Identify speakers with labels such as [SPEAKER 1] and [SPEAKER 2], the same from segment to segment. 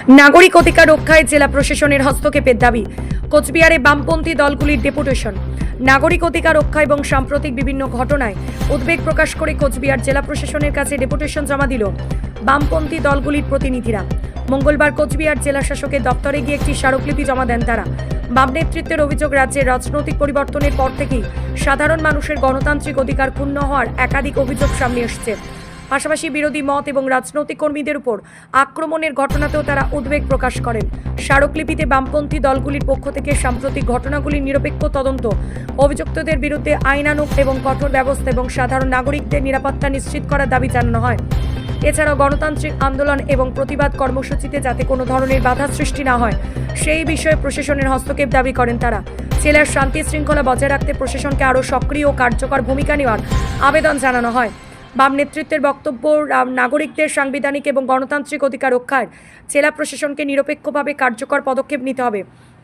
[SPEAKER 1] নাগরিক অধিকার রক্ষায় জেলা প্রশাসনের হস্তক্ষেপের দাবি। কোচবিহারে বামপন্থী দলগুলির ডেপুটেশন। নাগরিক অধিকার রক্ষা এবং সাম্প্রতিক বিভিন্ন ঘটনায় উদ্বেগ প্রকাশ করে কোচবিহার জেলা প্রশাসনের কাছে ডেপুটেশন জমা দিল বামপন্থী দলগুলির প্রতিনিধিরা। মঙ্গলবার কোচবিহার জেলা শাসকের দপ্তরে গিয়ে একটি স্মারকলিপি জমা দেন তারা। বাম নেতৃত্বের অভিযোগ, রাজ্যের রাজনৈতিক পরিবর্তনের পর থেকেই সাধারণ মানুষের গণতান্ত্রিক অধিকার ক্ষুণ্ণ হওয়ার একাধিক অভিযোগ সামনে এসেছে। পাশাপাশি বিরোধী মত এবং রাজনৈতিক কর্মীদের উপর আক্রমণের ঘটনাতেও তারা উদ্বেগ প্রকাশ করেন। স্মারকলিপিতে বামপন্থী দলগুলির পক্ষ থেকে সাম্প্রতিক ঘটনাগুলির নিরপেক্ষ তদন্ত, অভিযুক্তদের বিরুদ্ধে আইনানুগ এবং কঠোর ব্যবস্থা এবং সাধারণ নাগরিকদের নিরাপত্তা নিশ্চিত করার দাবি জানানো হয়। এছাড়াও গণতান্ত্রিক আন্দোলন এবং প্রতিবাদ কর্মসূচিতে যাতে কোনো ধরনের বাধা সৃষ্টি না হয় সেই বিষয়ে প্রশাসনের হস্তক্ষেপ দাবি করেন তারা। জেলার শান্তি শৃঙ্খলা বজায় রাখতে প্রশাসনকে আরও সক্রিয় ও কার্যকর ভূমিকা নেওয়ার আবেদন জানানো হয়। বাম নেতৃত্বের বক্তব্য, নাগরিকদের সাংবিধানিক এবং গণতান্ত্রিক অধিকার রক্ষায় জেলা প্রশাসনকে নিরপেক্ষভাবে কার্যকর পদক্ষেপ নিতে হবে।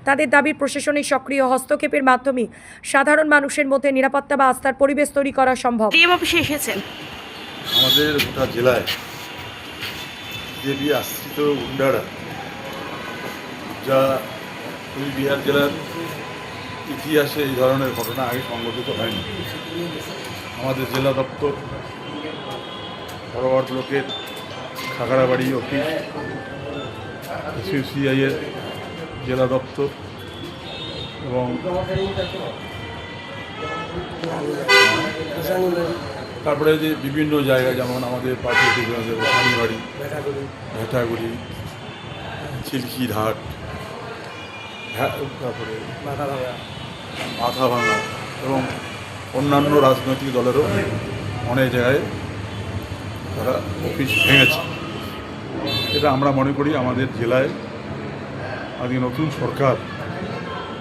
[SPEAKER 1] তাদের দাবি, প্রশাসনের সক্রিয় হস্তক্ষেপের মাধ্যমে সাধারণ মানুষের মধ্যে নিরাপত্তা বা আস্থার পরিবেশ তৈরি করা সম্ভব।
[SPEAKER 2] অফিসে এসেছেন
[SPEAKER 3] আমাদের গোটা জেলায় বিজেপি আশ্রিত গুন্ডারা, যা বিহার জেলার ইতিহাসে এই ধরনের ঘটনা আগে সংঘটিত হয়নি। আমাদের জেলা দপ্তর, বড়বাড় ব্লকের খাগড়াবাড়ি অফিস, এসইউসিআইয়ের জেলা দপ্তর এবং তারপরে যে বিভিন্ন জায়গায়, যেমন আমাদের পার্টি অফিস আছে রানীবাড়ি, ভেটাগুড়ি, চিল্কিরহাট, তারপরে মাথাভাঙা এবং অন্যান্য রাজনৈতিক দলেরও অনেক জায়গায় তারা অফিস ভেঙেছে। এটা আমরা মনে করি আমাদের জেলায় আজকে নতুন সরকার,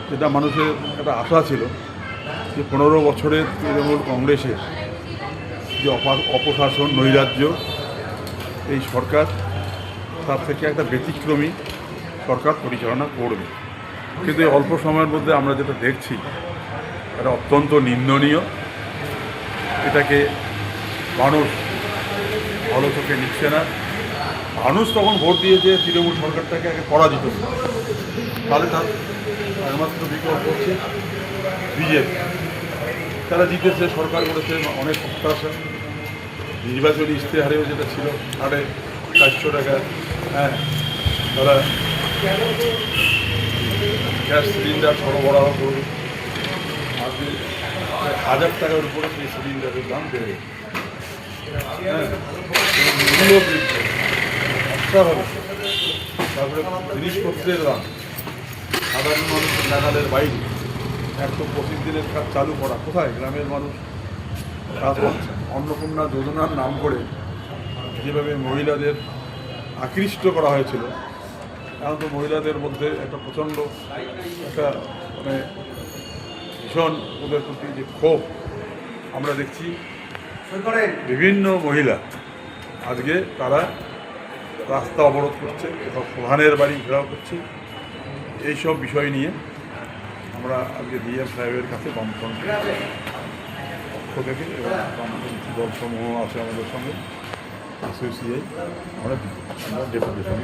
[SPEAKER 3] যেটা মানুষের একটা আশা ছিল যে 15 বছরের তৃণমূল কংগ্রেসের যে অপশাসন, নৈরাজ্য, এই সরকার তার থেকে একটা ব্যতিক্রমী সরকার পরিচালনা করবে। কিন্তু এই অল্প সময়ের মধ্যে আমরা যেটা দেখছি এটা অত্যন্ত নিন্দনীয়। এটাকে মানুষ ভালো চোখে নিচ্ছে না। মানুষ তখন ভোট দিয়েছে তৃণমূল সরকারটাকে আগে পরাজিত, তাহলে তার একমাত্র বিকল্প হচ্ছে বিজেপি। তারা জিতেছে, সরকার করেছে, অনেক প্রত্যাশা। নির্বাচনী ইশতেহারেও যেটা ছিল 450 টাকা, তারা গ্যাস সিলিন্ডার সরবরাহ করবে, আজকে 1000 টাকার উপরে সেই সিলিন্ডারের দাম বেড়ে গেছে। মূল্য বৃদ্ধি হবে, তারপরে জিনিসপত্রের দাম সাধারণ মানুষের নাগালের বাইরে। 125 দিনের কাজ চালু করা, কোথায় গ্রামের মানুষ কাজ করছে। অন্নপূর্ণা যোজনার নাম করে যেভাবে মহিলাদের আকৃষ্ট করা হয়েছিল, এখন তো মহিলাদের মধ্যে একটা প্রচণ্ড একটা ভীষণ ওদের প্রতি যে ক্ষোভ আমরা দেখছি। বিভিন্ন মহিলা আজকে তারা রাস্তা অবরোধ করছে, প্রধানের বাড়ি ঘেরাও করছে। এইসব বিষয় নিয়ে আমরা আজকে ডিএম সাহেবের কাছে বামফ্রন্টের পক্ষ থেকে এবং বামপন্থী দলসমূহ আছে আমাদের সঙ্গে, এসইউসিআই, আমরা ডেপুটেশন